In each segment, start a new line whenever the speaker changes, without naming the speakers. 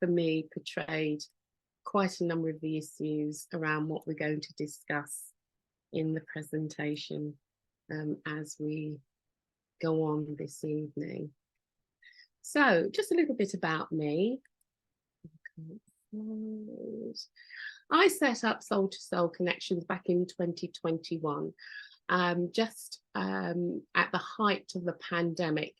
for me, portrayed quite a number of the issues around what we're going to discuss in the presentation as we go on this evening. So just a little bit about me. I set up Soul to Soul Connections back in 2021, just at the height of the pandemic.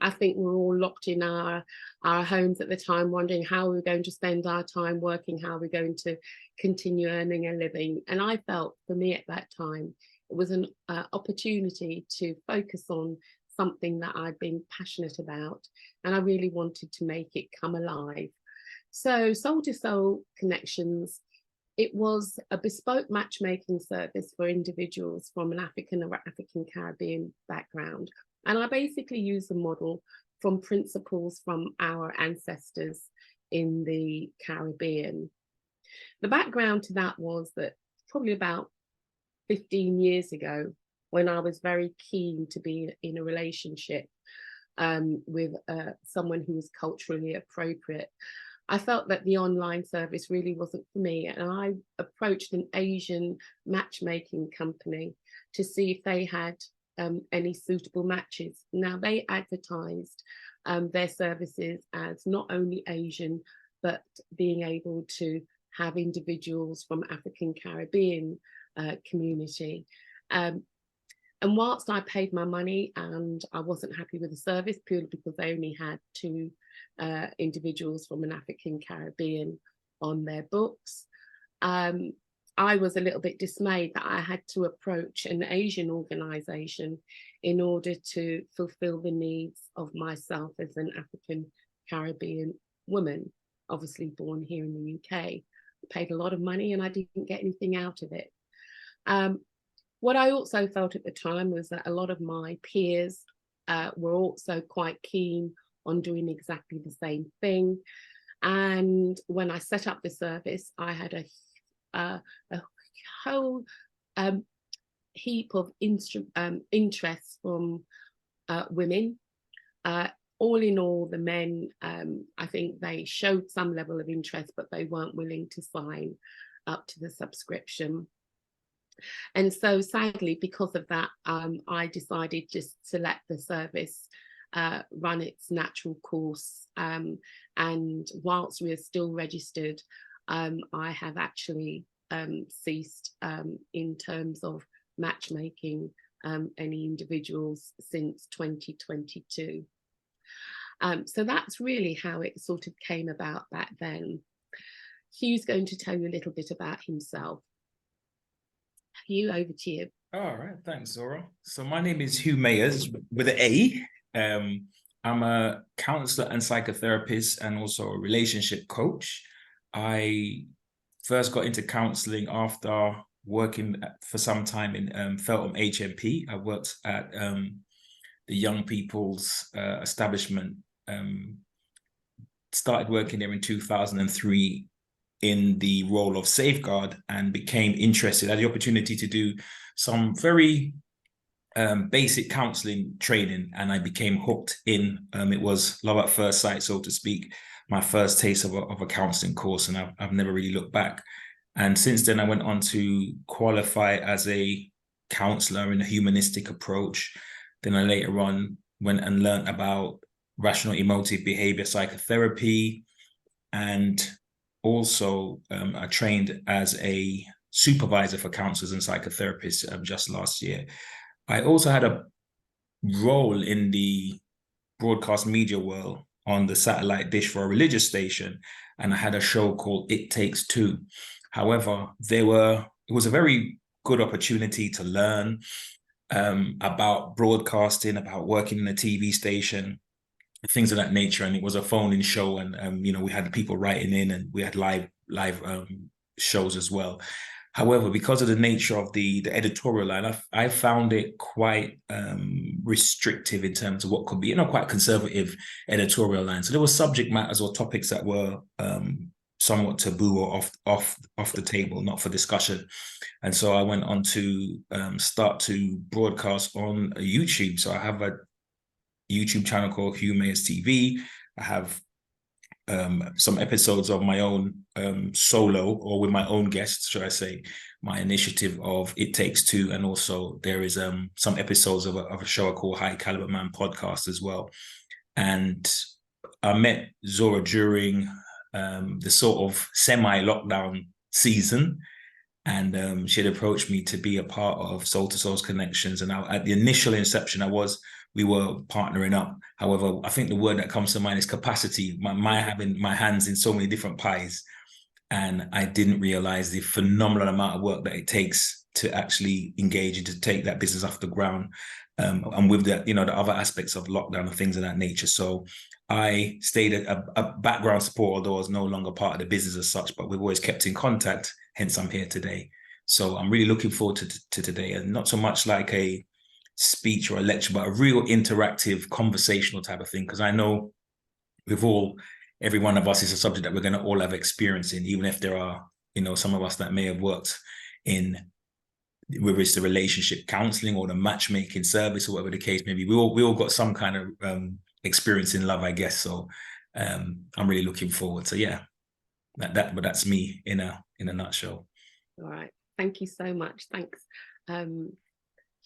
I think we're all locked in our homes at the time, wondering how we're going to spend our time working, how we're going to continue earning a living. And I felt, for me at that time, it was an opportunity to focus on something that I'd been passionate about, and I really wanted to make it come alive. So Soul to Soul Connections, it was a bespoke matchmaking service for individuals from an African or African Caribbean background. And I basically used the model from principles from our ancestors in the Caribbean. The background to that was that probably about 15 years ago, when I was very keen to be in a relationship with someone who was culturally appropriate, I felt that the online service really wasn't for me. And I approached an Asian matchmaking company to see if they had any suitable matches. Now, they advertised their services as not only Asian, but being able to have individuals from African Caribbean community. And whilst I paid my money and I wasn't happy with the service purely because they only had 2 individuals from an African Caribbean on their books, I was a little bit dismayed that I had to approach an Asian organisation in order to fulfil the needs of myself as an African Caribbean woman, obviously born here in the UK. I paid a lot of money and I didn't get anything out of it. What I also felt at the time was that a lot of my peers were also quite keen on doing exactly the same thing. And when I set up the service, I had a whole heap of interest from women. All in all, the men, I think they showed some level of interest, but they weren't willing to sign up to the subscription. And so sadly, because of that, I decided just to let the service run its natural course. And whilst we are still registered, I have actually ceased in terms of matchmaking any individuals since 2022. So that's really how it sort of came about back then. Hugh's going to tell you a little bit about himself. Hugh, over to you.
All right, thanks, Zora. So my name is Hugh Mayers with an A. I'm a counselor and psychotherapist and also a relationship coach. I first got into counseling after working for some time in Feltham HMP. I worked at the young people's establishment. Started working there in 2003 in the role of safeguard and became interested. I had the opportunity to do some very basic counseling training and I became hooked in. It was love at first sight, so to speak, my first taste of a counseling course, and I've never really looked back. And since then, I went on to qualify as a counselor in a humanistic approach. Then I later on went and learned about rational emotive behavior psychotherapy, and also I trained as a supervisor for counselors and psychotherapists just last year. I also had a role in the broadcast media world on the satellite dish for a religious station, and I had a show called It Takes Two. However, it was a very good opportunity to learn about broadcasting, about working in a TV station, things of that nature. And it was a phone-in show, and we had people writing in, and we had live shows as well. However, because of the nature of the editorial line, I found it quite restrictive in terms of what could be, quite conservative editorial line. So there were subject matters or topics that were somewhat taboo or off the table, not for discussion. And so I went on to start to broadcast on YouTube. So I have a YouTube channel called Hugh Mayers TV. I have some episodes of my own solo, or with my own guests, should I say, my initiative of It Takes Two. And also there is some episodes of a show I call High Caliber Man podcast as well. And I met Zora during the sort of semi-lockdown season. And she had approached me to be a part of Soul to Soul's Connections. And at the initial inception, we were partnering up. However, I think the word that comes to mind is capacity. My having my hands in so many different pies. And I didn't realize the phenomenal amount of work that it takes to actually engage and to take that business off the ground. And with the, the other aspects of lockdown and things of that nature. So I stayed a background support, although I was no longer part of the business as such, but we've always kept in contact. Hence, I'm here today. So I'm really looking forward to today, and not so much like a speech or a lecture, but a real interactive, conversational type of thing. Because I know every one of us is a subject that we're going to all have experience in, even if there are, some of us that may have worked in, whether it's the relationship counseling or the matchmaking service or whatever the case may be. We all got some kind of experience in love, I guess. So I'm really looking forward. So yeah, but that's me in a nutshell.
All right. Thank you so much. Thanks,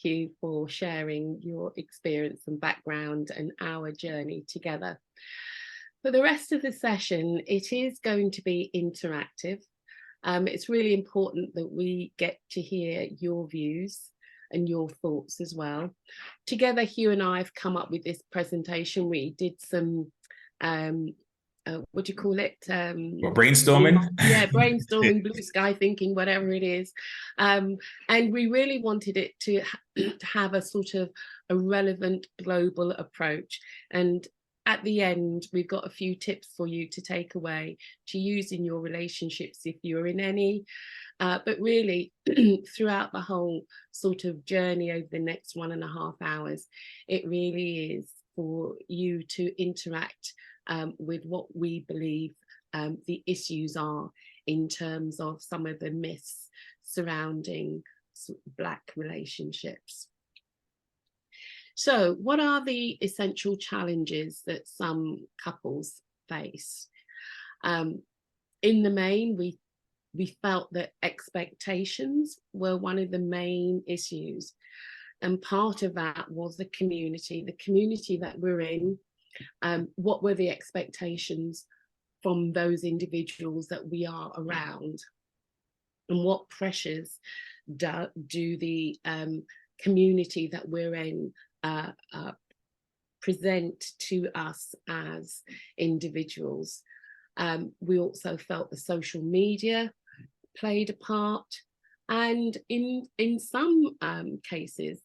Hugh, for sharing your experience and background and our journey together. For the rest of the session, it is going to be interactive. It's really important that we get to hear your views and your thoughts as well. Together, Hugh and I have come up with this presentation. We did some what do you call it?
Brainstorming?
Yeah, brainstorming, blue sky thinking, whatever it is. And we really wanted it to have a sort of a relevant global approach. And at the end, we've got a few tips for you to take away to use in your relationships if you're in any. But really, throughout the whole sort of journey over the next 1.5 hours, it really is for you to interact with what we believe the issues are in terms of some of the myths surrounding Black relationships. So what are the essential challenges that some couples face? In the main, we felt that expectations were one of the main issues. And part of that was the community that we're in. What were the expectations from those individuals that we are around? And what pressures do the community that we're in present to us as individuals? We also felt the social media played a part, and in some cases,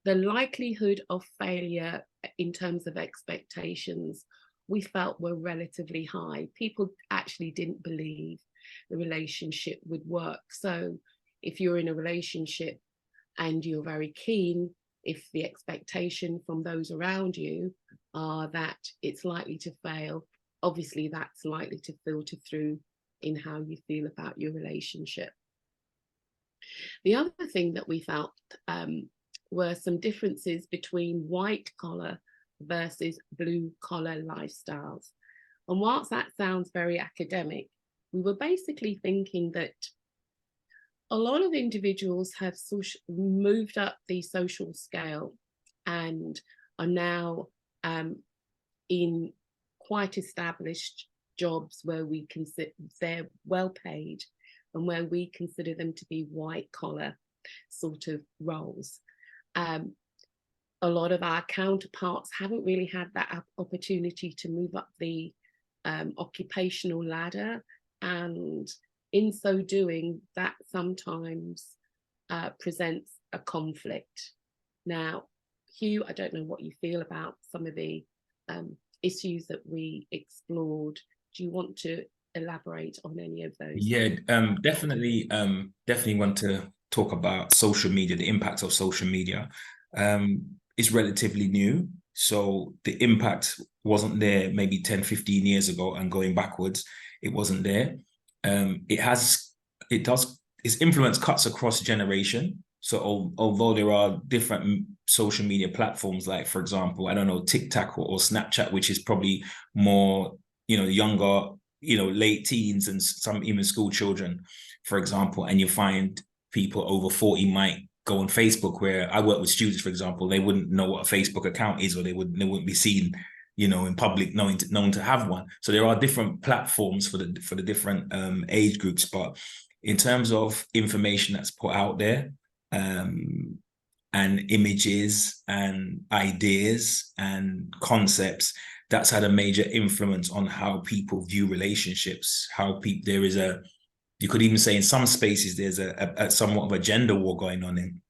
the likelihood of failure in terms of expectations we felt were relatively high. People actually didn't believe the relationship would work. So if you're in a relationship and you're very keen, if the expectation from those around you are that it's likely to fail, obviously that's likely to filter through in how you feel about your relationship. The other thing that we felt were some differences between white collar versus blue collar lifestyles. And whilst that sounds very academic, we were basically thinking that a lot of individuals have moved up the social scale and are now in quite established jobs where we consider they're well paid and where we consider them to be white collar sort of roles. A lot of our counterparts haven't really had that opportunity to move up the occupational ladder, and in so doing, that sometimes presents a conflict. Now, Hugh, I don't know what you feel about some of the issues that we explored. Do you want to elaborate on any of those?
Yeah, definitely want to talk about social media, the impact of social media. It's relatively new, so the impact wasn't there maybe 10, 15 years ago, and going backwards, it wasn't there. Its influence cuts across generation. So although there are different social media platforms, like, for example, I don't know, TikTok or Snapchat, which is probably more younger, late teens and some even school children, for example, and you find people over 40 might go on Facebook, where I work with students, for example, they wouldn't know what a Facebook account is, or they wouldn't be seen, in public, known to have one. So there are different platforms for the different age groups. But in terms of information that's put out there, and images and ideas and concepts, that's had a major influence on how people view relationships, you could even say in some spaces there's a somewhat of a gender war going on,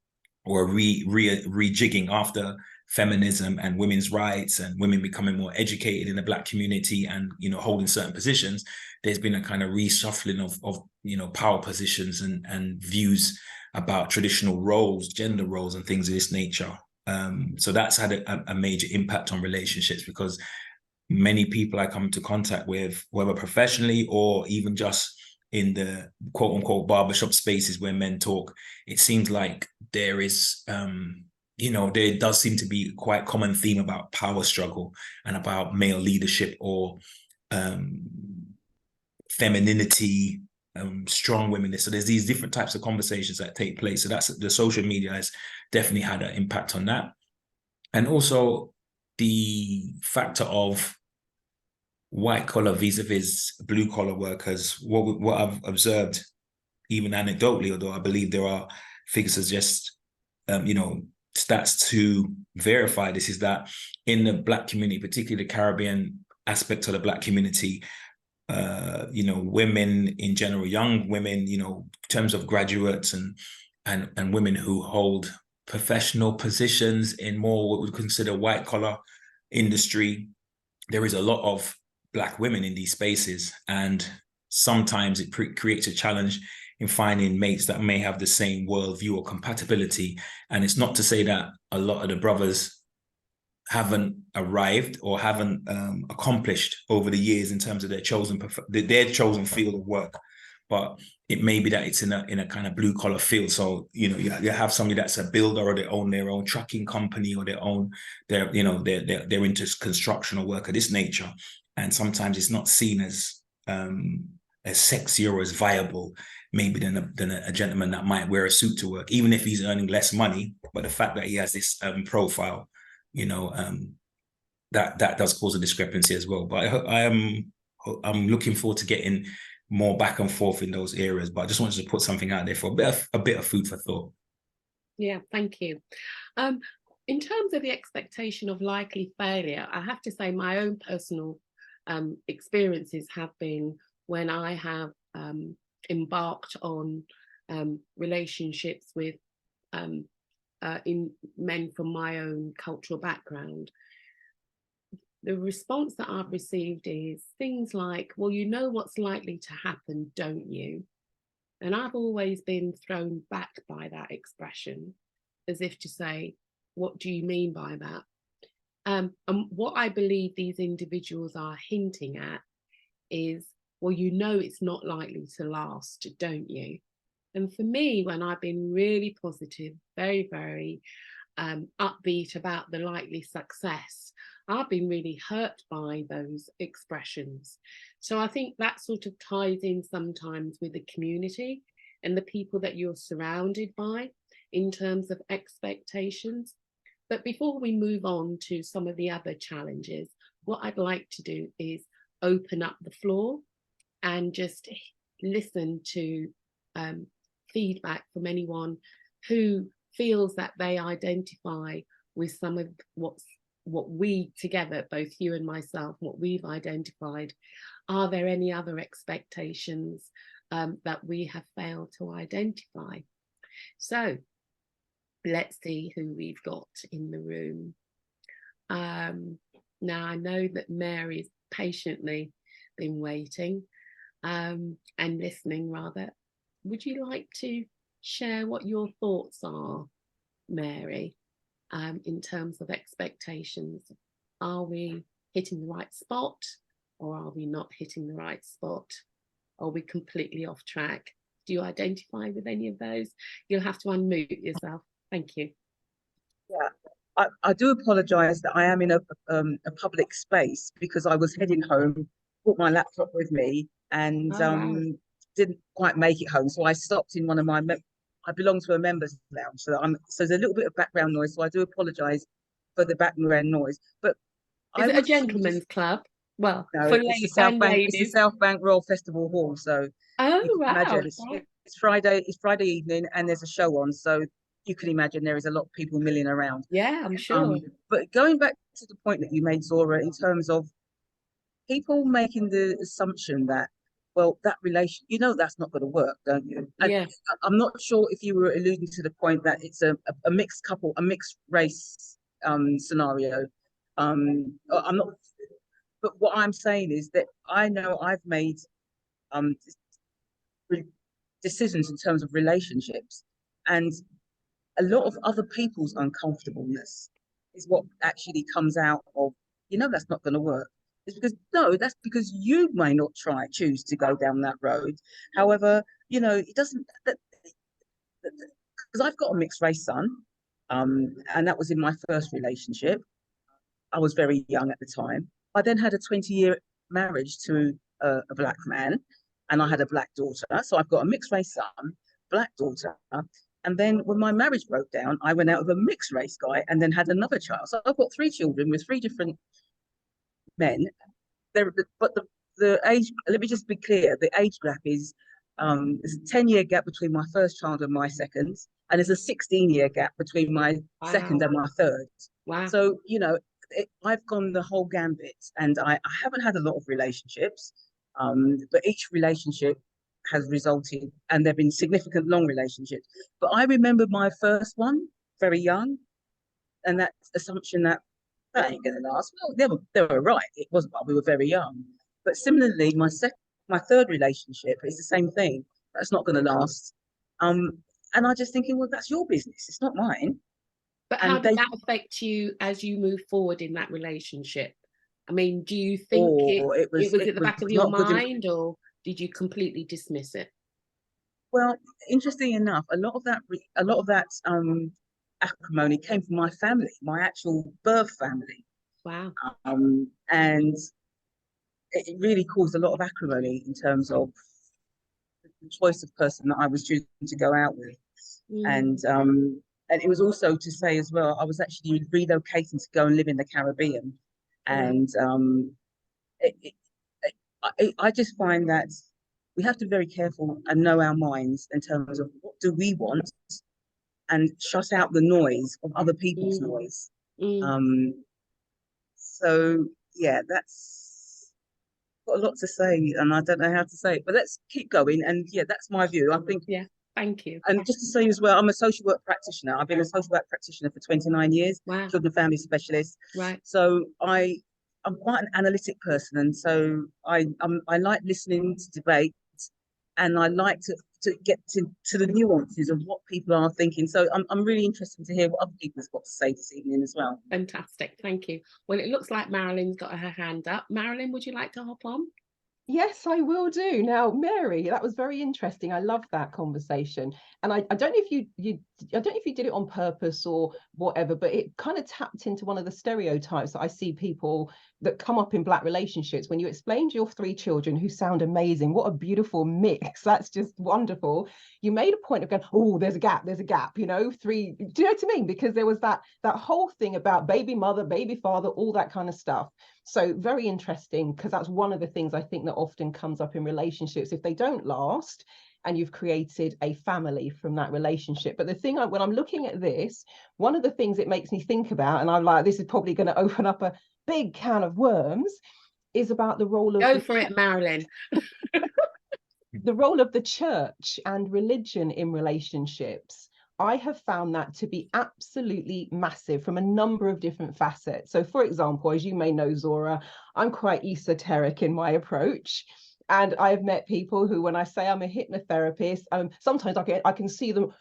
or a rejigging after feminism and women's rights and women becoming more educated in the Black community and, holding certain positions. There's been a kind of reshuffling of power positions and views about traditional roles, gender roles and things of this nature. So that's had a major impact on relationships, because many people I come into contact with, whether professionally or even just in the quote unquote barbershop spaces where men talk, it seems like there is, there does seem to be quite common theme about power struggle and about male leadership, or femininity, strong women. So there's these different types of conversations that take place. So that's, the social media has definitely had an impact on that. And also the factor of white collar vis-a-vis blue collar workers. What I've observed, even anecdotally, although I believe there are figures suggest, stats to verify this, is that in the Black community, particularly the Caribbean aspect of the Black community, women in general, young women, in terms of graduates and women who hold professional positions in more what we consider white collar industry, there is a lot of Black women in these spaces, and sometimes it creates a challenge in finding mates that may have the same worldview or compatibility. And it's not to say that a lot of the brothers haven't arrived or haven't accomplished over the years in terms of their chosen field of work, but it may be that it's in a kind of blue collar field. So you have somebody that's a builder, or they own their own trucking company, or they're into construction or work of this nature, and sometimes it's not seen as sexy or as viable maybe than a gentleman that might wear a suit to work, even if he's earning less money. But the fact that he has this profile, that does cause a discrepancy as well. But I'm looking forward to getting more back and forth in those areas. But I just wanted to put something out there for a bit of food for thought.
Yeah, thank you. In terms of the expectation of likely failure, I have to say my own personal experiences have been when I have embarked on relationships with in men from my own cultural background. The response that I've received is things like, well, you know what's likely to happen, don't you? And I've always been thrown back by that expression, as if to say, what do you mean by that? And what I believe these individuals are hinting at is, well, you know it's not likely to last, don't you? And for me, when I've been really positive, very, very upbeat about the likely success, I've been really hurt by those expressions. So I think that sort of ties in sometimes with the community and the people that you're surrounded by in terms of expectations. But before we move on to some of the other challenges, what I'd like to do is open up the floor and just listen to feedback from anyone who feels that they identify with some of what we together, both you and myself, what we've identified. Are there any other expectations that we have failed to identify? So let's see who we've got in the room. Now I know that Mary's patiently been waiting and listening rather. Would you like to share what your thoughts are, Mary, in terms of expectations? Are we hitting the right spot, or are we not hitting the right spot? Are we completely off track? Do you identify with any of those? You'll have to unmute yourself. Thank you.
Yeah, I do apologise that I am in a public space because I was heading home brought my laptop with me and
Oh, wow.
didn't quite make it home. So I stopped in one of my, I belong to a members lounge. So there's a little bit of background noise. So I do apologize for the background noise. But
Is
I
it a
was just,
gentleman's club? Well,
no,
for
it's the
and
It's the
ladies.
South Bank Royal Festival Hall. So you
Oh,
can
wow.
imagine it's Friday evening and there's a show on. So you can imagine there is a lot of people milling around.
Yeah, I'm sure.
But going back to the point that you made, Zora, in terms of people making the assumption that, well, that relation, that's not going to work, don't you? And
Yeah.
I'm not sure if you were alluding to the point that it's a mixed couple, a mixed race scenario. I'm not, but what I'm saying is that I know I've made um, decisions in terms of relationships, and a lot of other people's uncomfortableness is what actually comes out of, that's not going to work. It's because, no, that's because you may not choose to go down that road. However, it doesn't, because I've got a mixed race son, and that was in my first relationship. I was very young at the time. I then had a 20-year marriage to a black man, and I had a black daughter. So I've got a mixed race son, black daughter. And then when my marriage broke down, I went out with a mixed race guy and then had another child. So I've got 3 children with 3 different men. But the age, let me just be clear, the age gap is there's a 10-year gap between my first child and my second, and there's a 16-year gap between my second
Wow.
and my third.
Wow.
So, I've gone the whole gambit, and I haven't had a lot of relationships, but each relationship has resulted, and there have been significant long relationships. But I remember my first one very young, and that assumption that ain't going to last. Well, they were right. It wasn't while we were very young. But similarly, my third relationship is the same thing. That's not going to last. And I just thinking, well, that's your business. It's not mine.
But how
And
did
they,
that affect you as you move forward in that relationship? I mean, do you think
or
it was
it
at the
was
back of your
not good.
mind, or did you completely dismiss it?
Well, interesting enough, a lot of that acrimony came from my family, my actual birth family,
Wow.
and it really caused a lot of acrimony in terms of the choice of person that I was choosing to go out with,
Mm.
and it was also to say as well, I was actually relocating to go and live in the Caribbean,
Wow.
and it, it, I just find that we have to be very careful and know our minds in terms of what do we want and shut out the noise of other people's
Mm.
noise.
Mm.
So yeah, that's got a lot to say, and I don't know how to say it, but let's keep going. And yeah, that's my view. I think,
Yeah. Thank you.
and just to say as well, I'm a social work practitioner. I've been a social work practitioner for 29 years,
Wow.
children and family specialist.
Right.
So I'm quite an analytic person, and so I like listening to debate, and I like to get to the nuances of what people are thinking. So I'm really interested to hear what other people have got to say this evening as well.
Fantastic. Thank you. Well, it looks like Marilyn's got her hand up. Marilyn, would you like to hop on?
Yes, I will do. Now, Mary, that was very interesting. I love that conversation. And I don't know if I don't know if you did it on purpose or whatever, but it kind of tapped into one of the stereotypes that I see people that come up in Black relationships. When you explained your 3 children who sound amazing, what a beautiful mix. That's just wonderful. You made a point of going, oh, there's a gap, 3. Do you know what I mean? Because there was that whole thing about baby mother, baby father, all that kind of stuff. So very interesting, because that's one of the things I think that often comes up in relationships if they don't last and you've created a family from that relationship. But the thing, when I'm looking at this, one of the things it makes me think about, and I'm like, this is probably going to open up a big can of worms, is about the role of
Go for it, Marilyn.
the role of the church and religion in relationships. I have found that to be absolutely massive from a number of different facets. So, for example, as you may know, Zora, I'm quite esoteric in my approach. And I've met people who, when I say I'm a hypnotherapist, sometimes I can see them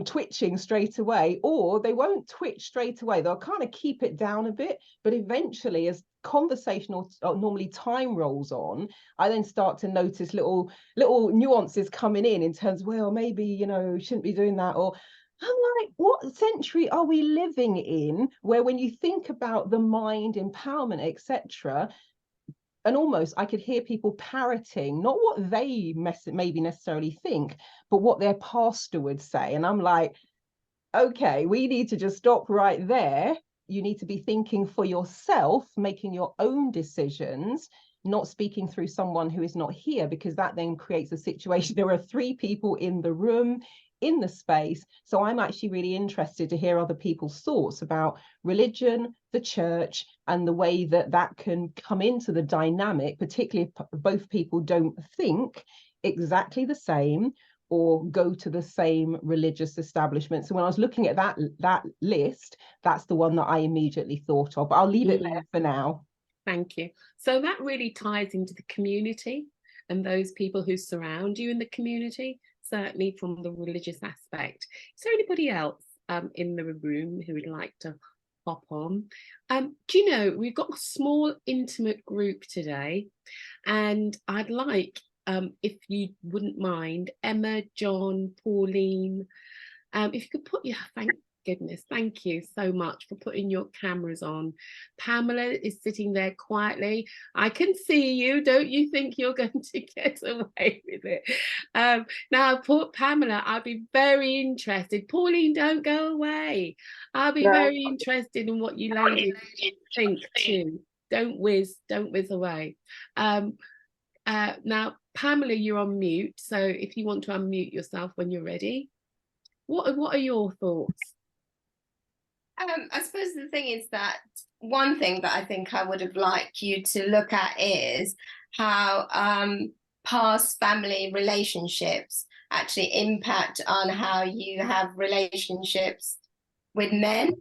twitching straight away, or they won't twitch straight away. They'll kind of keep it down a bit, but eventually, as conversational normally time rolls on, I then start to notice little nuances coming in terms of, well, maybe shouldn't be doing that, or I'm like, what century are we living in where when you think about the mind, empowerment, etc., and almost I could hear people parroting, not what they maybe necessarily think, but what their pastor would say. And I'm like, okay, we need to just stop right there. You need to be thinking for yourself, making your own decisions, not speaking through someone who is not here, because that then creates a situation. There are 3 people in the room, in the space. So I'm actually really interested to hear other people's thoughts about religion, the church, and the way that that can come into the dynamic, particularly if both people don't think exactly the same or go to the same religious establishment. So when I was looking at that list, that's the one that I immediately thought of. But I'll leave it there for now.
Thank you. So that really ties into the community and those people who surround you in the community, certainly from the religious aspect. Is there anybody else in the room who would like to hop on? Do you know, we've got a small intimate group today, and I'd like, if you wouldn't mind, Emma, John, Pauline, if you could put your, thank goodness, thank you so much for putting your cameras on. Pamela is sitting there quietly. I can see you. Don't you think you're going to get away with it? Now, Pamela, I'll be very interested. Pauline, don't go away. I'll be very interested in what you ladies think too. Don't whiz away. Now, Pamela, you're on mute. So if you want to unmute yourself when you're ready. What are your thoughts?
I suppose the thing is that one thing that I think I would have liked you to look at is how past family relationships actually impact on how you have relationships with men.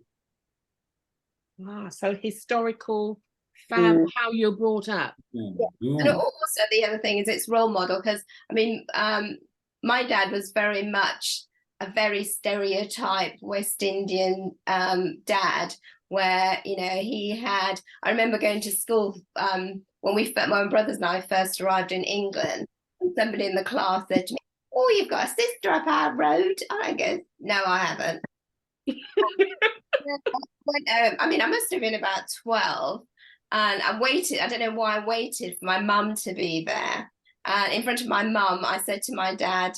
Ah, so historical how you're brought up.
And also the other thing is its role model, because I mean, my dad was very much a very stereotype West Indian dad, where, you know, he had, I remember going to school when my brothers and I first arrived in England, and somebody in the class said to me, "Oh, you've got a sister up our road." I go, "No, I haven't." I mean, I must have been about 12, and I waited, I don't know why I waited for my mum to be there. And in front of my mum, I said to my dad,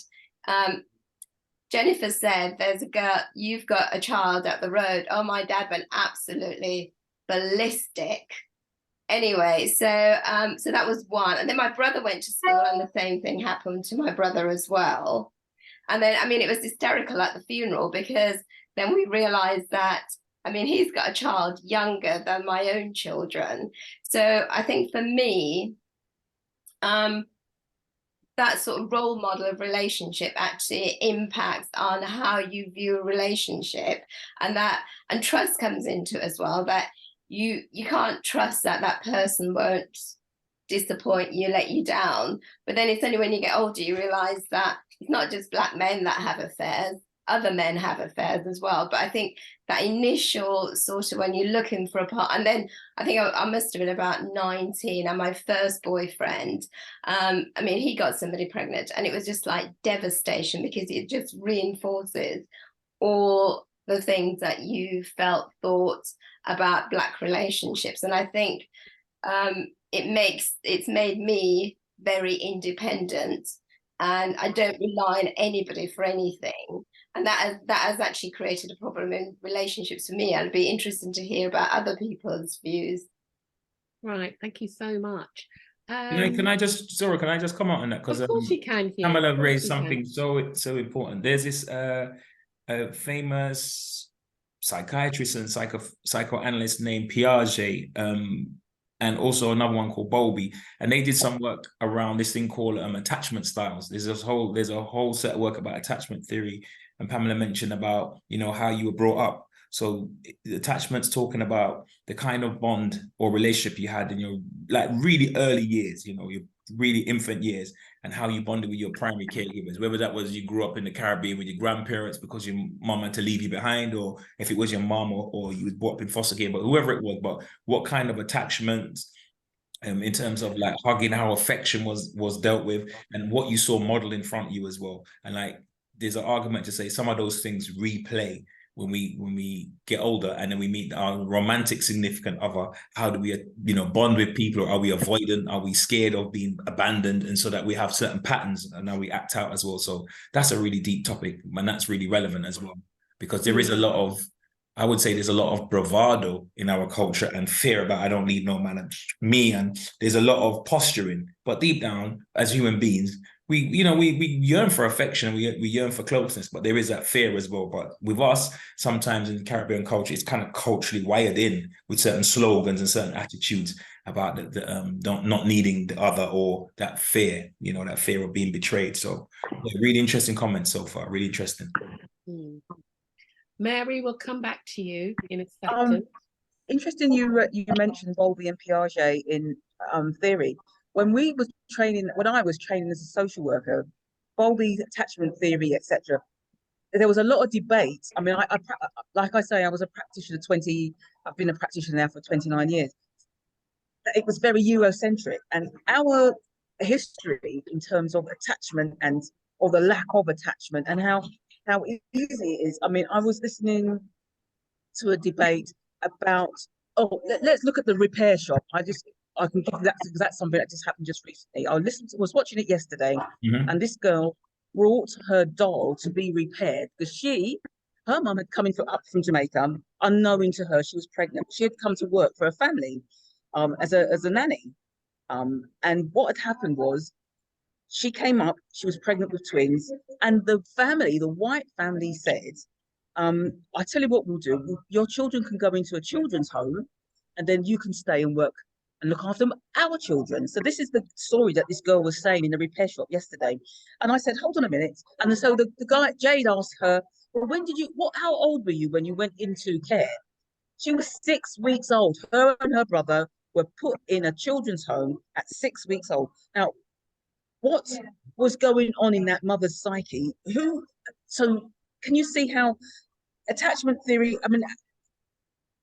"Jennifer said there's a girl, you've got a child up the road." Oh, my dad went absolutely ballistic. Anyway, so that was one. And then my brother went to school, and the same thing happened to my brother as well. And then, I mean, it was hysterical at the funeral, because then we realized that, I mean, he's got a child younger than my own children. So I think for me, that sort of role model of relationship actually impacts on how you view a relationship, and trust comes into it as well, that you can't trust that that person won't disappoint you, let you down. But then it's only when you get older you realize that it's not just black men that have affairs, other men have affairs as well. But I think that initial sort of when you're looking for a part, and then I think I must have been about 19, and my first boyfriend, I mean, he got somebody pregnant, and it was just like devastation, because it just reinforces all the things that you thought about black relationships. And I think it's made me very independent, and I don't rely on anybody for anything. And that has actually created a problem in relationships for me. I'd be interested to hear about other people's views.
Right, thank you so much.
Can I just come out on that, because
of course you can.
Pamela raised something so important. There's this famous psychiatrist and psychoanalyst named Piaget, and also another one called Bowlby, and they did some work around this thing called attachment styles. There's a whole set of work about attachment theory, and Pamela mentioned about, you know, how you were brought up. So the attachment's talking about the kind of bond or relationship you had in your like really early years, you know, your really infant years, and how you bonded with your primary caregivers, whether that was you grew up in the Caribbean with your grandparents because your mom had to leave you behind, or if it was your mom, or you was brought up in foster care, but whoever it was, but what kind of attachments in terms of like hugging, how affection was dealt with, and what you saw modeled in front of you as well. And like there's an argument to say some of those things replay when we get older and then we meet our romantic significant other, how do we, you know, bond with people? Or are we avoidant? Are we scared of being abandoned? And so that we have certain patterns and now we act out as well. So that's a really deep topic, and that's really relevant as well, because there is a lot of, I would say there's a lot of bravado in our culture and fear about I don't need no man and me, and there's a lot of posturing. But deep down, as human beings, we yearn for affection, we yearn for closeness, but there is that fear as well. But with us, sometimes in Caribbean culture, it's kind of culturally wired in with certain slogans and certain attitudes about not needing the other, or that fear, you know, that fear of being betrayed. So yeah, really interesting comments so far, really interesting.
Mary, we'll come back to you in a second.
Interesting, you mentioned Bowlby and Piaget in theory. When I was training as a social worker, Bowlby attachment theory, etc., there was a lot of debate. I mean, like I say, I was a practitioner I've been a practitioner now for 29 years. It was very Eurocentric, and our history in terms of attachment or the lack of attachment, and how easy it is. I mean, I was listening to a debate about, let's look at the repair shop. I can give that's something that just happened just recently. I was watching it yesterday, and this girl brought her doll to be repaired because her mum had come up from Jamaica, unknowing to her she was pregnant. She had come to work for a family, as a nanny, and what had happened was she came up. She was pregnant with twins, and the white family said, I tell you what we'll do. Your children can go into a children's home, and then you can stay and work and look after our children. So this is the story that this girl was saying in the repair shop yesterday. And I said, hold on a minute. And so the guy, Jade, asked her, well, how old were you when you went into care? She was 6 weeks old. Her and her brother were put in a children's home at 6 weeks old. Now, what was going on in that mother's psyche? So can you see how attachment theory, I mean,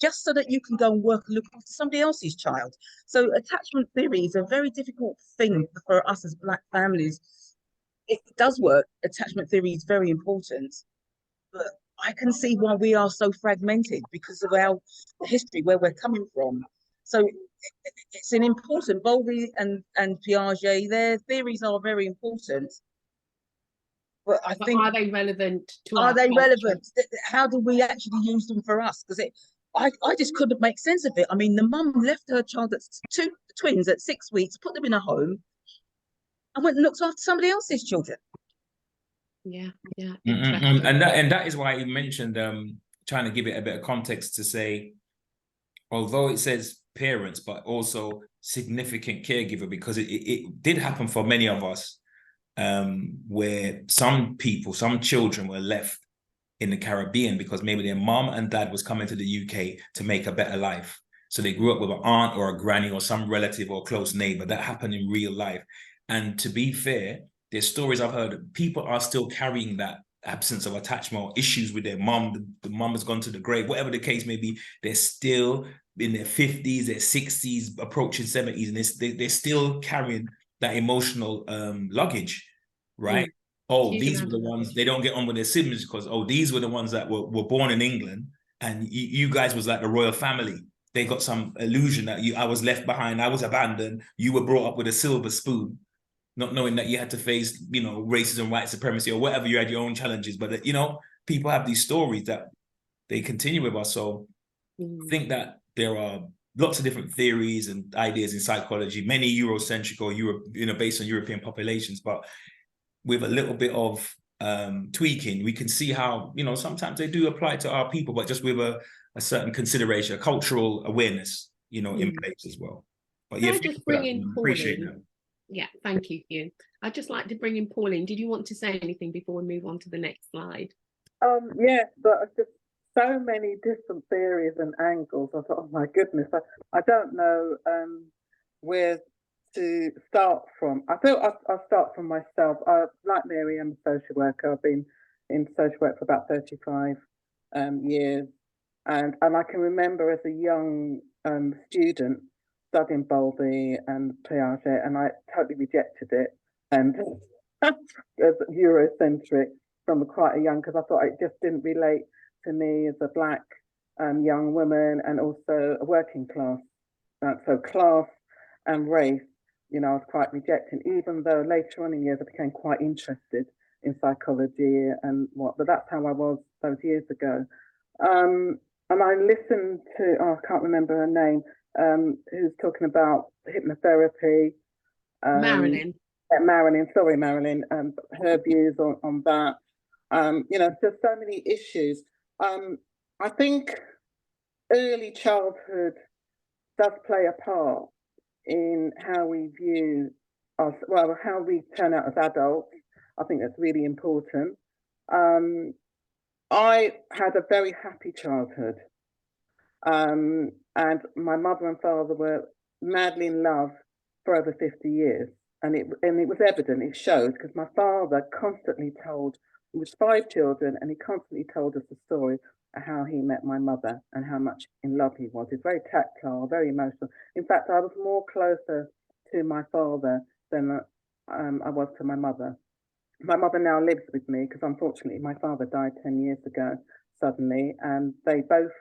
just so that you can go and work and look after somebody else's child. So attachment theory is a very difficult thing for us as Black families. It does work. Attachment theory is very important, but I can see why we are so fragmented because of our history, where we're coming from. So it's an important, Bowlby and Piaget, their theories are very important. But I think,
are they relevant to
Are they
culture?
relevant? How do we actually use them for us? Because I just couldn't make sense of it. I mean, the mum left her child, that's two twins at 6 weeks, put them in a home, and went and looked after somebody else's children.
Yeah.
And that is why you mentioned trying to give it a bit of context to say, although it says parents, but also significant caregiver, because it did happen for many of us, where some children were left in the Caribbean because maybe their mom and dad was coming to the UK to make a better life. So they grew up with an aunt or a granny or some relative or close neighbor. That happened in real life. And to be fair, there's stories I've heard, people are still carrying that absence of attachment or issues with their mom. The mom has gone to the grave, whatever the case may be, they're still in their 50s, their 60s, approaching 70s, and they're still carrying that emotional luggage, right? These were the ones, they don't get on with their siblings because, these were the ones that were born in England, and you guys was like the royal family. They got some illusion that I was left behind, I was abandoned, you were brought up with a silver spoon, not knowing that you had to face, racism, white supremacy, or whatever, you had your own challenges. But, people have these stories that they continue with us. So I think that there are lots of different theories and ideas in psychology, many Eurocentric or based on European populations, but with a little bit of tweaking, we can see how, sometimes they do apply to our people, but just with a certain consideration, a cultural awareness, in place as well. But
Can
yeah,
I just bring in
appreciate
Pauline?
that.
Yeah, thank you, Hugh. I'd just like to bring in Pauline. Did you want to say anything before we move on to the next slide?
Yes, but just so many different theories and angles. I thought, oh my goodness, I don't know where to start from. I feel I'll start from myself. Like Mary, I'm a social worker. I've been in social work for about 35 years, and I can remember as a young student studying Bowlby and Piaget, and I totally rejected it and as Eurocentric from quite a young, because I thought it just didn't relate to me as a Black young woman, and also a working class. So class and race, you know, I was quite rejecting, even though later on in years I became quite interested in psychology and what, but that's how I was those years ago. And I listened to, oh, I can't remember her name, who's talking about hypnotherapy.
Marilyn.
Marilyn, sorry, Marilyn, her views on that. You know, there's so many issues. I think early childhood does play a part in how we view us, well, how we turn out as adults. I think that's really important. I had a very happy childhood. And my mother and father were madly in love for over 50 years. And it was evident, it showed, because my father constantly told, he was 5 children, and he constantly told us the story of how he met my mother and how much in love he was. He's very tactile, very emotional. In fact, I was more closer to my father than I was to my mother. My mother now lives with me because unfortunately my father died 10 years ago suddenly, and they both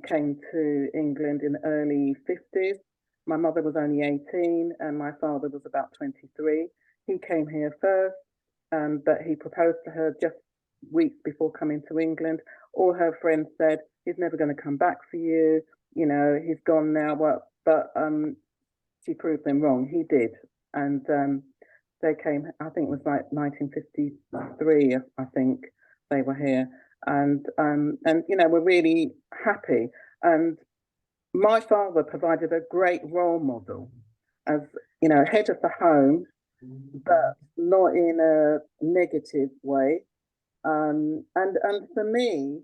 came to England in the early 50s. My mother was only 18 and my father was about 23. He came here first, but he proposed to her just weeks before coming to England. All her friends said, he's never going to come back for you, you know, he's gone now. Well, but she proved them wrong. He did. And they came, I think it was like 1953, I think they were here. And you know, we're really happy. And my father provided a great role model as, you know, head of the home, but not in a negative way. And for me,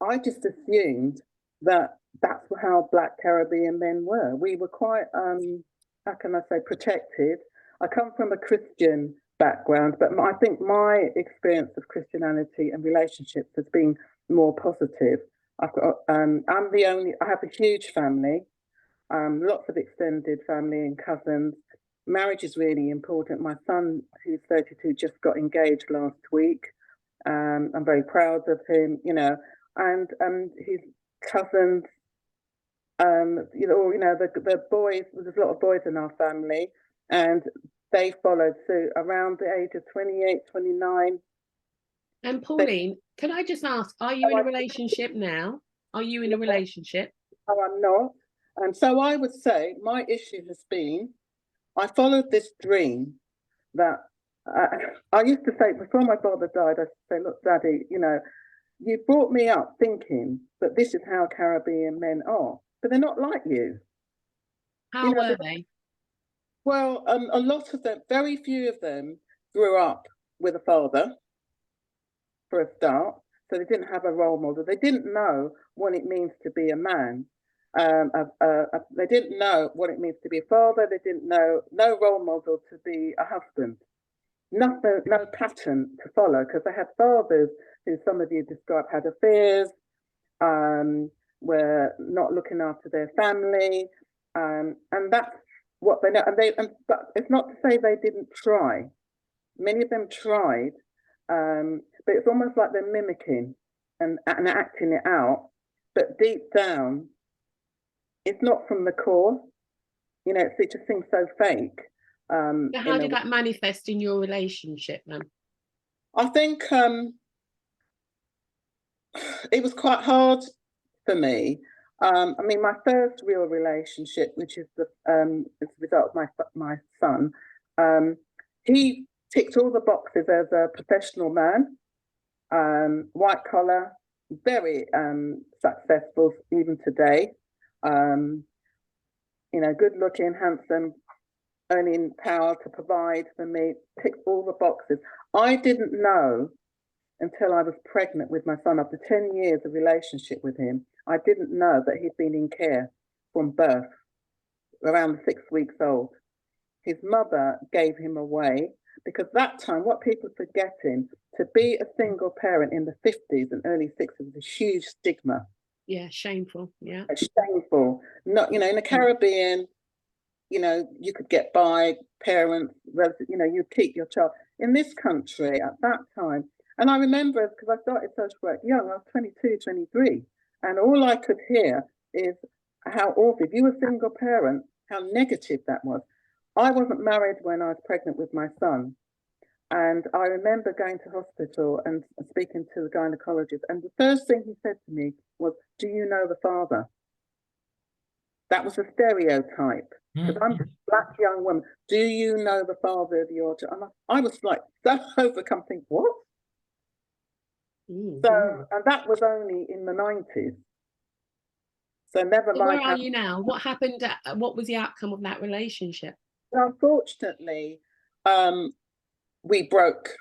I just assumed that that's how Black Caribbean men were. We were quite, how can I say, protected. I come from a Christian background, but I think my experience of Christianity and relationships has been more positive. I've got, I have a huge family, lots of extended family and cousins. Marriage is really important. My son, who's 32, just got engaged last week. I'm very proud of him, you know, and his cousins, you know, the boys, there's a lot of boys in our family, and they followed suit around the age of 28, 29.
And Pauline, can I just ask, are you in a relationship now? Are you in a relationship?
No, I'm not. And so I would say my issue has been, I followed this dream that I used to say, before my father died, I used to say, look, Daddy, you know, you brought me up thinking that this is how Caribbean men are, but they're not like you.
How were they?
Well, a lot of them, very few of them grew up with a father, for a start. So they didn't have a role model. They didn't know what it means to be a man. They didn't know what it means to be a father. They didn't know, no role model to be a husband. Nothing, no pattern to follow, because they had fathers who some of you described had affairs, were not looking after their family, and that's what they know. But it's not to say they didn't try. Many of them tried, but it's almost like they're mimicking and acting it out. But deep down, it's not from the core. You know, it just seems so fake.
So how did that manifest in your relationship then?
I think it was quite hard for me. I mean, my first real relationship, which is the result of my son, he ticked all the boxes as a professional man, white collar, very successful even today. You know, good looking, handsome, earning power to provide for me, ticked all the boxes. I didn't know until I was pregnant with my son. After 10 years of relationship with him, I didn't know that he'd been in care from birth, around 6 weeks old. His mother gave him away, because that time, what people are forgetting, to be a single parent in the 50s and early 60s was a huge stigma.
Yeah, shameful. Yeah.
Shameful. Not, you know, in the Caribbean, you know, you could get by, parents, you know, you keep your child. In this country at that time, And I remember, because I started social work young, I was 22, 23, and all I could hear is how awful, if you were a single parent, how negative that was. I wasn't married when I was pregnant with my son. And I remember going to hospital and speaking to the gynecologist. And the first thing he said to me was, "Do you know the father?" That was a stereotype. Because I'm a black young woman. Do you know the father of your child? And I was like so overcome, thinking, what? So, and that was only in the 90s. So never mind.
Where are you now? What happened? What was the outcome of that relationship?
Unfortunately, we broke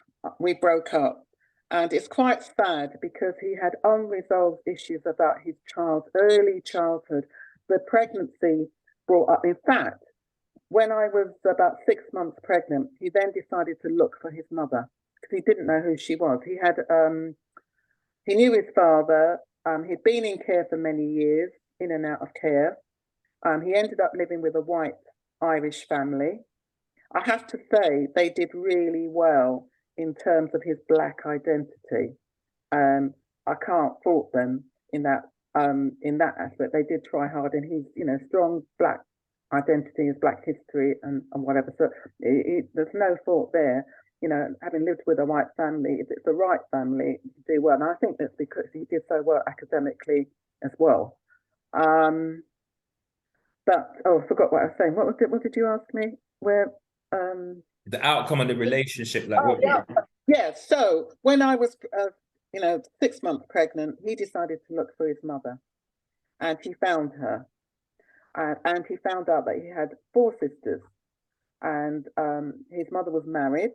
up, and it's quite sad because he had unresolved issues about his early childhood. The pregnancy brought up, in fact, when I was about 6 months pregnant, he then decided to look for his mother because he didn't know who she was. He knew his father. He'd been in care for many years, in and out of care. He ended up living with a white Irish family. I have to say they did really well in terms of his black identity. I can't fault them in that aspect. They did try hard, and he's strong black identity, his black history, and whatever. So there's no fault there. Having lived with a white family, if it's the right family, you do well. And I think that's because he did so well academically as well. But I forgot what I was saying. What did you ask me? Where
the outcome of the relationship,
So when I was 6 months pregnant, he decided to look for his mother, and he found her, and he found out that he had 4 sisters, and his mother was married,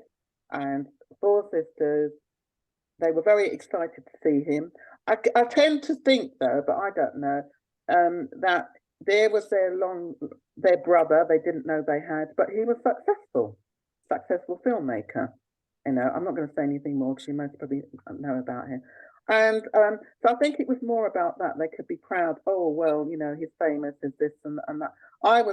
and 4 sisters. They were very excited to see him. I tend to think, though, but I don't know, that there was their brother. They didn't know they had, but he was successful filmmaker. I'm not going to say anything more because you most probably know about him. And so I think it was more about that. They could be proud. Oh, well, he's famous, is this and that. I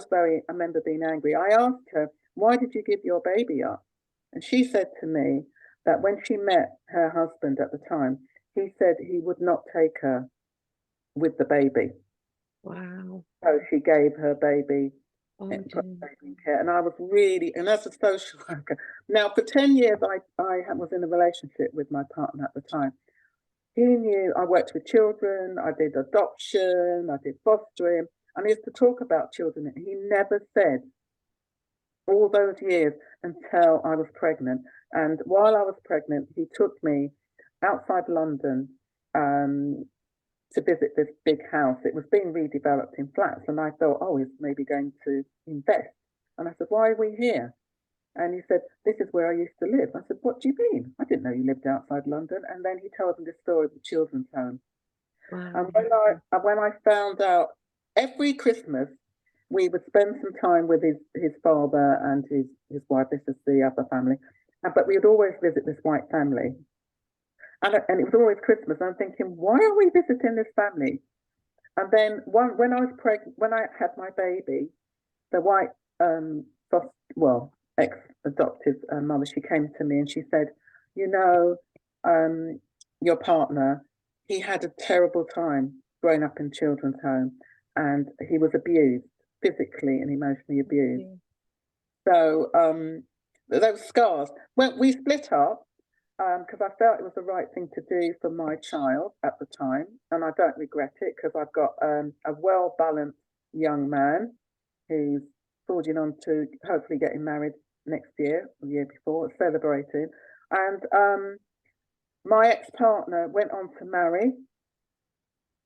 remember being angry. I asked her, "Why did you give your baby up?" And she said to me that when she met her husband at the time, he said he would not take her with the baby.
Wow.
So she gave her baby in care. And I was really, and as a social worker, now for 10 years, I was in a relationship with my partner at the time. He knew I worked with children, I did adoption, I did fostering, and I used to talk about children. He never said all those years until I was pregnant. And while I was pregnant, he took me outside London to visit this big house. It was being redeveloped in flats, and I thought, oh, he's maybe going to invest. And I said, "Why are we here?" And he said, "This is where I used to live." I said, "What do you mean? I didn't know you lived outside London." And then he told me the story of the children's home. Wow. And when I found out, every Christmas we would spend some time with his father and his wife. This is the other family, but we would always visit this white family. And it was always Christmas. And I'm thinking, why are we visiting this family? And then when I was pregnant, when I had my baby, the white ex-adoptive mother, she came to me and she said, your partner, he had a terrible time growing up in children's home, and he was abused, physically and emotionally abused. So those scars, when we split up, because I felt it was the right thing to do for my child at the time, and I don't regret it because I've got a well-balanced young man who's forging on to hopefully getting married next year, or the year before, celebrating. And my ex-partner went on to marry,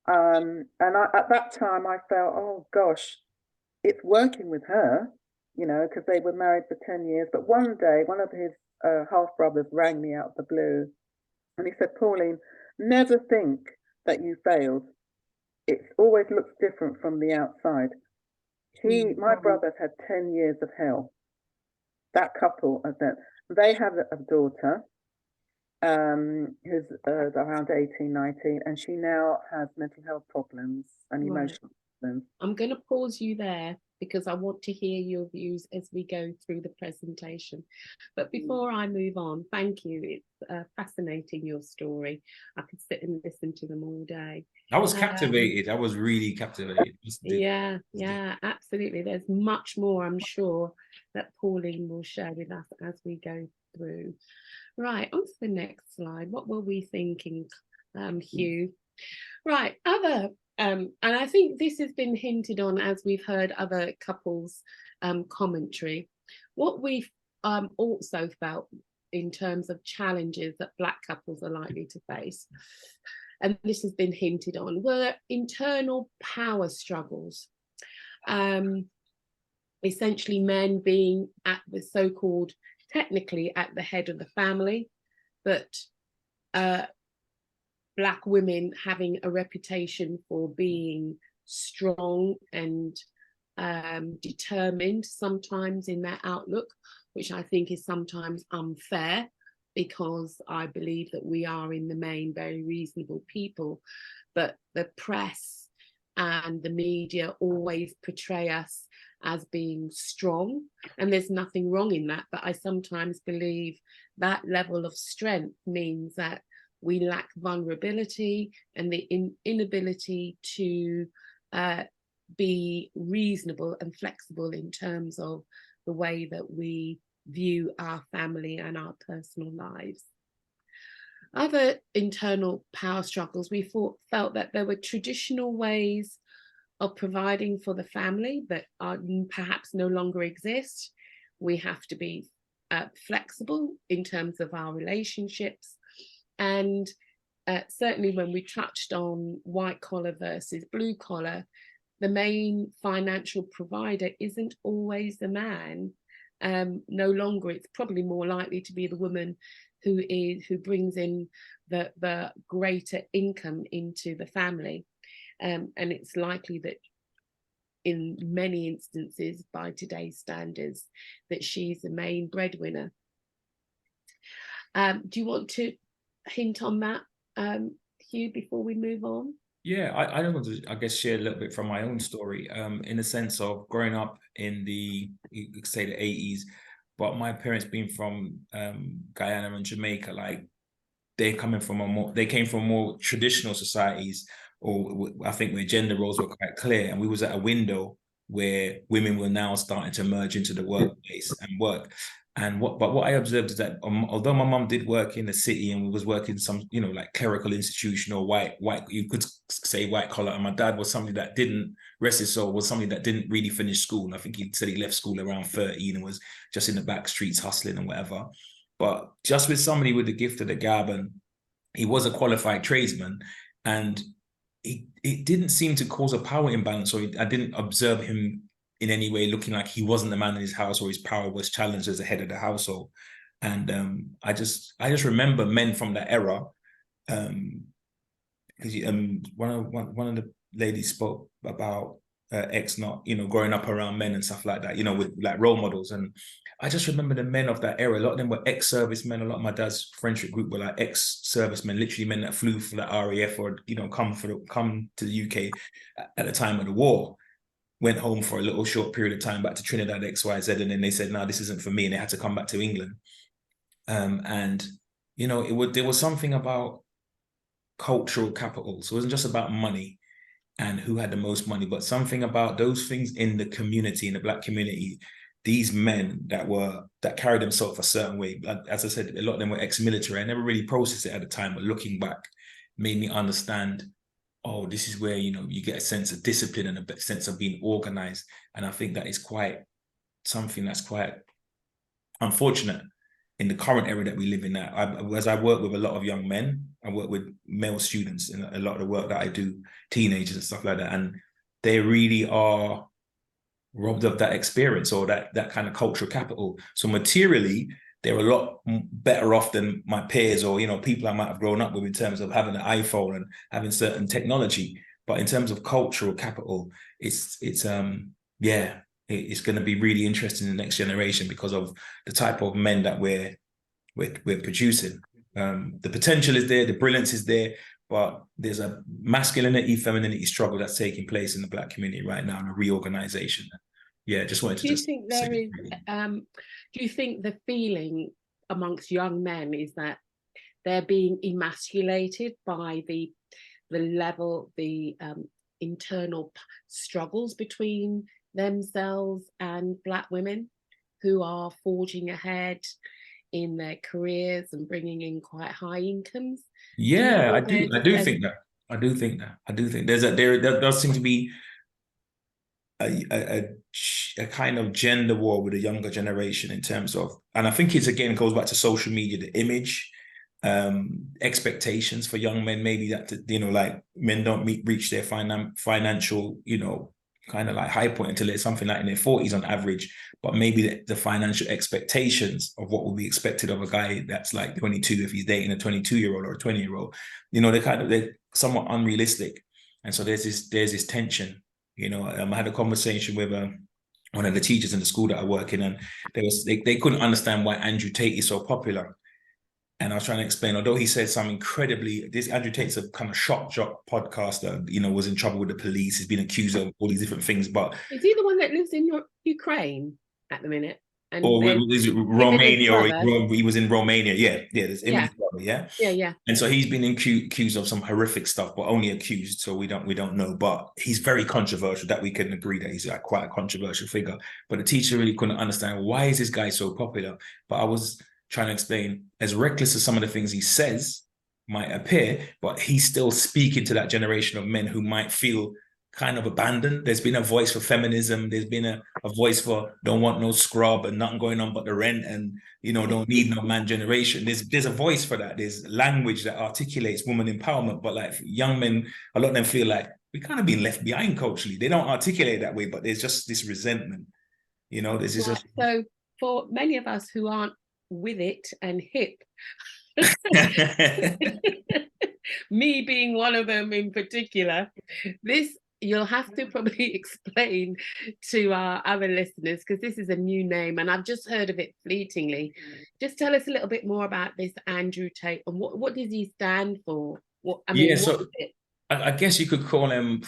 and at that time I felt, oh gosh, it's working with her, because they were married for 10 years. But one day, one of his half-brothers rang me out of the blue, and he said, "Pauline, never think that you failed. It always looks different from the outside." My brothers had 10 years of hell. That couple, they have a daughter who's around 18, 19, and she now has mental health problems and emotional problems.
I'm going to pause you there, because I want to hear your views as we go through the presentation. But before I move on, thank you. It's fascinating, your story. I could sit and listen to them all day.
I was captivated. I was really captivated.
Yeah, absolutely. There's much more, I'm sure, that Pauline will share with us as we go through. Right, on to the next slide. What were we thinking, Hugh? Right, and I think this has been hinted on as we've heard other couples' commentary. What we've also felt in terms of challenges that Black couples are likely to face, and this has been hinted on, were internal power struggles. Essentially men being at the so-called, technically at the head of the family, but Black women having a reputation for being strong and determined sometimes in their outlook, which I think is sometimes unfair, because I believe that we are in the main very reasonable people, but the press and the media always portray us as being strong, and there's nothing wrong in that, but I sometimes believe that level of strength means that we lack vulnerability and the inability to be reasonable and flexible in terms of the way that we view our family and our personal lives. Other internal power struggles, we felt that there were traditional ways of providing for the family that are perhaps no longer exist. We have to be flexible in terms of our relationships. And certainly when we touched on white collar versus blue collar, the main financial provider isn't always the man. No longer, it's probably more likely to be the woman who brings in the greater income into the family. And it's likely that in many instances, by today's standards, that she's the main breadwinner. Do you want to hint on that, Hugh, before we move on?
Yeah, I don't want to, I guess, share a little bit from my own story, in the sense of growing up in the, you could say, the 80s, but my parents being from Guyana and Jamaica, like they came from more traditional societies, or I think where gender roles were quite clear, and we was at a window where women were now starting to merge into the workplace and work. And what I observed is that although my mum did work in the city and was working some, like clerical institution or white, you could say white collar, and my dad was somebody that didn't, rest his soul, was somebody that didn't really finish school. And I think he said he left school around 13 and was just in the back streets hustling and whatever. But just with somebody with the gift of the gab, and he was a qualified tradesman, and it didn't seem to cause a power imbalance, or I didn't observe him in any way looking like he wasn't the man in his house, or his power was challenged as the head of the household. And I just remember men from that era, because one of the ladies spoke about ex not, growing up around men and stuff like that, with like role models. And I just remember the men of that era. A lot of them were ex-servicemen. A lot of my dad's friendship group were like ex-servicemen, literally men that flew for the RAF or come to the UK at the time of the war. Went home for a little short period of time back to Trinidad, XYZ, and then they said, no, this isn't for me, and they had to come back to England. And there was something about cultural capital. So it wasn't just about money and who had the most money, but something about those things in the community, in the Black community. These men that carried themselves a certain way. As I said, a lot of them were ex-military. I never really processed it at the time, but looking back made me understand, oh, this is where, you get a sense of discipline and a sense of being organized. And I think that is quite something that's quite unfortunate in the current era that we live in now. As I work with a lot of young men, I work with male students in a lot of the work that I do, teenagers and stuff like that. And they really are robbed of that experience or that kind of cultural capital. So materially, they're a lot better off than my peers or, people I might have grown up with in terms of having an iPhone and having certain technology. But in terms of cultural capital, it's going to be really interesting in the next generation because of the type of men that we're producing. The potential is there, the brilliance is there, but there's a masculinity, femininity struggle that's taking place in the Black community right now, and a reorganization. Yeah, just wanted to
Do you
just
think
say
there is, do you think the feeling amongst young men is that they're being emasculated by the level, the internal struggles between themselves and Black women who are forging ahead in their careers and bringing in quite high incomes?
Yeah, I
think
do think that. I do think there does seem to be a kind of gender war with the younger generation in terms of, and I think it's again goes back to social media, the image, expectations for young men, maybe that, you know, like men don't reach their financial, you know, kind of like high point until it's something like in their 40s on average, but maybe the financial expectations of what will be expected of a guy that's like 22 if he's dating a 22-year-old or a 20-year-old, you know, they're somewhat unrealistic. And so there's this tension. You know, I had a conversation with one of the teachers in the school that I work in, and they couldn't understand why Andrew Tate is so popular. And I was trying to explain, although he said some this Andrew Tate's a kind of shock jock podcaster, you know, was in trouble with the police. He's been accused of all these different things, but
is he the one that lives in Ukraine at the minute? And
or is it Romania, or he was in Romania? Yeah, there's him and his brother,
yeah.
And so he's been accused of some horrific stuff, but only accused, so we don't know. But he's very controversial. That we can agree that he's like quite a controversial figure. But the teacher really couldn't understand, why is this guy so popular? But I was trying to explain, as reckless as some of the things he says might appear, but he's still speaking to that generation of men who might feel kind of abandoned. There's been a voice for feminism. There's been a voice for don't want no scrub and nothing going on but the rent, and, you know, don't need no man generation. There's a voice for that. There's language that articulates woman empowerment, but like young men, a lot of them feel like we kind of been left behind culturally. They don't articulate it that way, but there's just this resentment, you know. This is
right. So for many of us who aren't with it and hip, me being one of them in particular, this you'll have to probably explain to our other listeners, because this is a new name and I've just heard of it fleetingly. Just tell us a little bit more about this Andrew Tate, and what does he stand for? What is it?
I guess you could call him,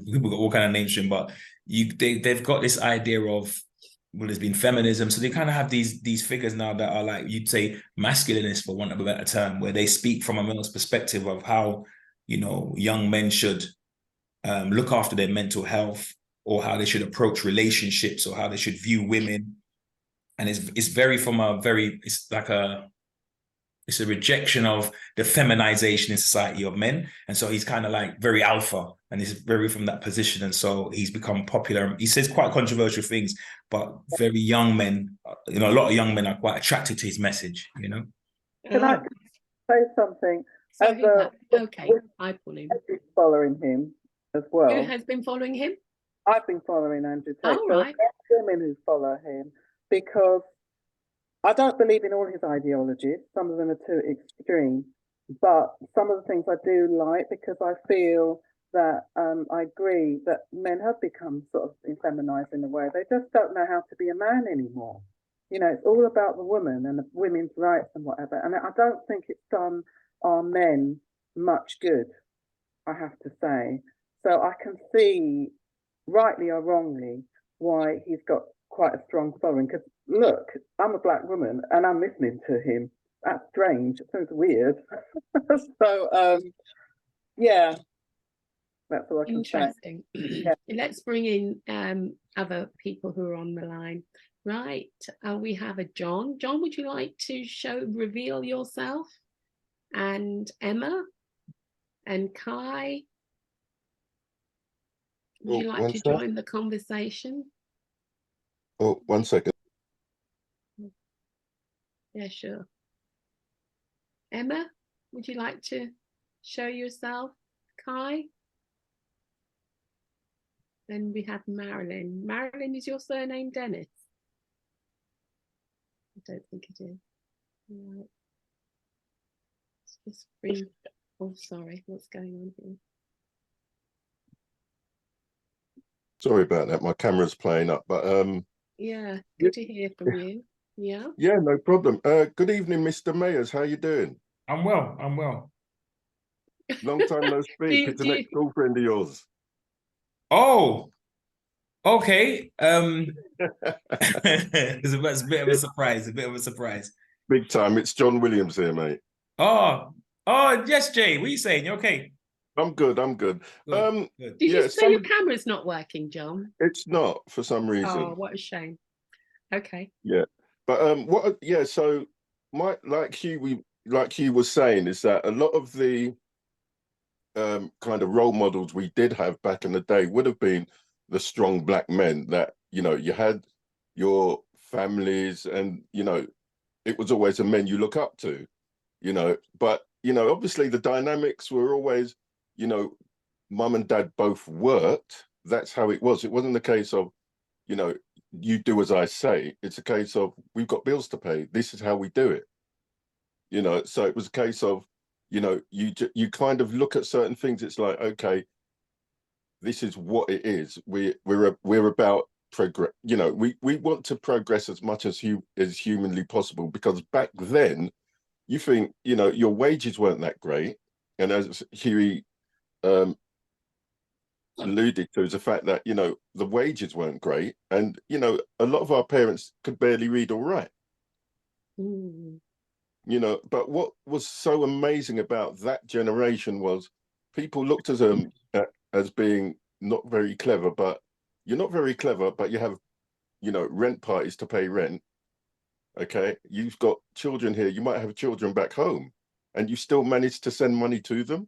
people got all kind of names to him, but they've got this idea of, well, there's been feminism, so they kind of have these figures now that are like, you'd say, masculinists, for want of a better term, where they speak from a male's perspective of how, you know, young men should look after their mental health, or how they should approach relationships, or how they should view women. And it's very from a very, it's a rejection of the feminization in society of men. And so he's kind of like very alpha, and he's very from that position. And so he's become popular. He says quite controversial things, but very young men, you know, a lot of young men are quite attracted to his message, you know.
Can I say something?
Okay, I pull him.
Following him as well.
Who has been following him?
I've been following Andrew Tate.
Oh, right.
There are women who follow him because I don't believe in all his ideologies. Some of them are too extreme, but some of the things I do like, because I feel that I agree that men have become sort of feminized in a way. They just don't know how to be a man anymore. You know, it's all about the woman and the women's rights and whatever. And I don't think it's done our men much good, I have to say. So I can see, rightly or wrongly, why he's got quite a strong following. Because look, I'm a black woman and I'm listening to him. That's strange. It sounds weird. So yeah, that's all I can say.
Interesting. Let's bring in other people who are on the line. Right, we have a John. John, would you like to reveal yourself? And Emma and Kai, would you like to join the conversation?
Oh, 1 second.
Yeah, sure. Emma, would you like to show yourself? Kai? Then we have Marilyn. Marilyn, is your surname Dennis? I don't think it is. Right. Let's just bring, oh, sorry, what's going on here?
Sorry about that. My camera's playing up, but
yeah, good to hear from you. Yeah.
Yeah, no problem. Good evening, Mr. Mayers. How you doing?
I'm well.
Long time no speak. It's an ex-girlfriend of yours.
Oh, Okay. It's a bit of a surprise. A bit of a surprise.
Big time. It's John Williams here, mate.
Oh, yes, Jay. What are you saying? You okay?
I'm good. I'm good.
Good, good.
Did you
Yeah,
say your camera's not working, John?
it's not for some
Oh,
reason.
what a shame. Okay.
Yeah, but what? Yeah, so like Hugh was saying, is that a lot of the kind of role models we did have back in the day would have been the strong black men that, you know, you had your families, and you know, it was always the men you look up to, you know. But you know, obviously the dynamics were always, you know, mum and dad both worked. That's how it was. It wasn't the case of, you know, you do as I say. It's a case of, we've got bills to pay. This is how we do it. You know, so it was a case of, you know, you kind of look at certain things. It's like, okay, this is what it is. We're about progress. You know, we want to progress as much as humanly possible, because back then, you think, you know, your wages weren't that great, and as Huey alluded to, is the fact that, you know, the wages weren't great, and you know, a lot of our parents could barely read or write. You know, but what was so amazing about that generation was people looked at them as being not very clever. But you're not very clever, but you have, you know, rent parties to pay rent. Okay, you've got children here, you might have children back home, and you still manage to send money to them.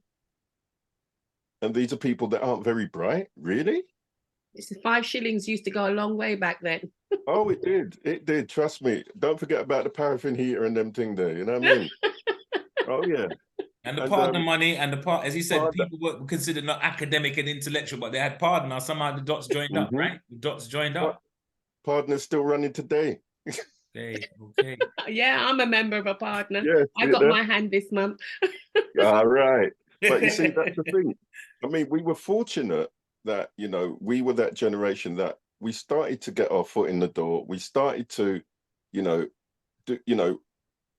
And these are people that aren't very bright, really.
It's 5 shillings used to go a long way back then.
Oh, it did, trust me. Don't forget about the paraffin heater and them thing there, you know what I mean? Oh yeah.
And the partner money, and the part, as he said, people were considered not academic and intellectual, but they had partner. Somehow the dots joined up, right? The dots joined up.
Partner's still running today.
Okay.
Yeah, I'm a member of a partner.
Yeah,
I got my hand this month.
All right. But you see, that's the thing. I mean, we were fortunate that, you know, we were that generation that we started to get our foot in the door. We started to, you know,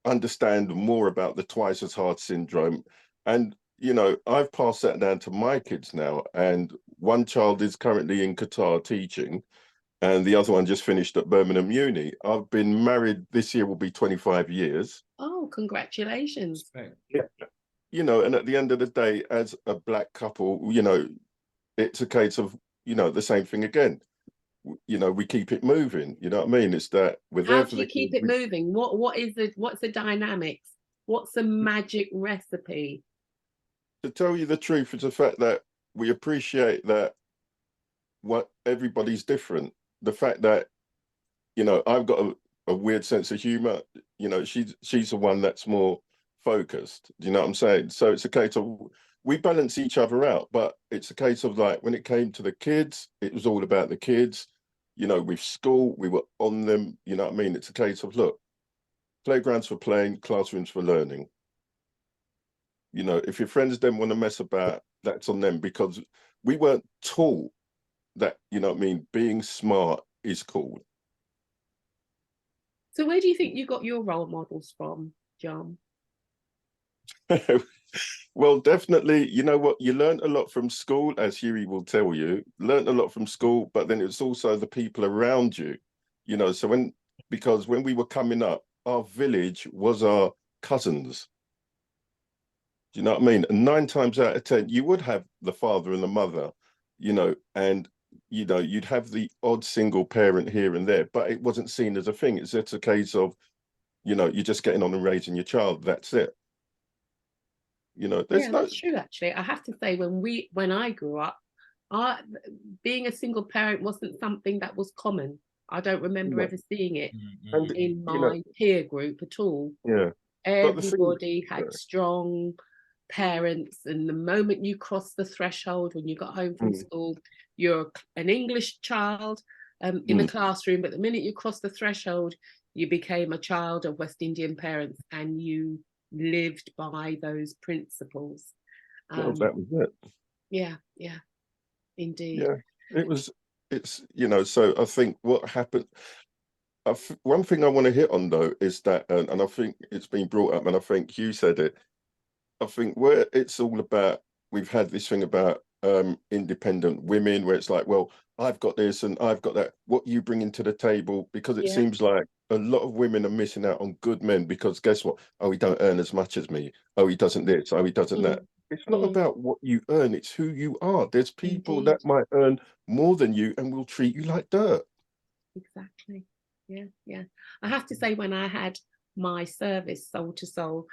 understand more about the twice as hard syndrome. And, you know, I've passed that down to my kids now. And one child is currently in Qatar teaching, and the other one just finished at Birmingham Uni. I've been married, this year will be 25 years.
Oh, congratulations.
Yeah. You know, and at the end of the day, as a black couple, you know, it's a case of, you know, the same thing again. You know, we keep it moving. You know what I mean? It's that we're there for the kids.
How do you keep it moving? What's the dynamics? What's the magic recipe?
To tell you the truth, it's the fact that we appreciate that what everybody's different. The fact that, you know, I've got a weird sense of humor. You know, she's the one that's more focused. Do you know what I'm saying? So it's a case of, we balance each other out, but it's a case of, like, when it came to the kids, it was all about the kids. You know, with school, we were on them. You know what I mean? It's a case of, look, playgrounds for playing, classrooms for learning. You know, if your friends don't want to mess about, that's on them, because we weren't taught that, you know what I mean, being smart is cool.
So where do you think you got your role models from, John?
Well, definitely, you know what, you learned a lot from school, as Huey will tell you, learned a lot from school, but then it's also the people around you, you know. So because when we were coming up, our village was our cousins. Do you know what I mean? And 9 times out of 10, you would have the father and the mother, you know, and, you know, you'd have the odd single parent here and there, but it wasn't seen as a thing. It's just a case of, you know, you're just getting on and raising your child. That's it. You know,
that's true. Actually, I have to say, when I grew up, being a single parent wasn't something that was common. I don't remember ever seeing it in my peer group at all.
Yeah,
everybody had strong parents, and the moment you crossed the threshold, when you got home from school, you're an English child in the classroom, but the minute you crossed the threshold, you became a child of West Indian parents, and you lived by those principles.
Well, that was it.
Yeah, indeed.
Yeah, it's, you know, so I think what happened, one thing I want to hit on though is that, and I think it's been brought up, and I think you said it, I think where it's all about, we've had this thing about independent women, where it's like, well, I've got this and I've got that. What you bring into the table, because it seems like a lot of women are missing out on good men because guess what? Oh, he don't earn as much as me. Oh, he doesn't this. Oh, he doesn't that. It's not about what you earn, it's who you are. There's people that might earn more than you and will treat you like dirt.
Exactly. Yeah. I have to say, when I had my service Soul to Soul,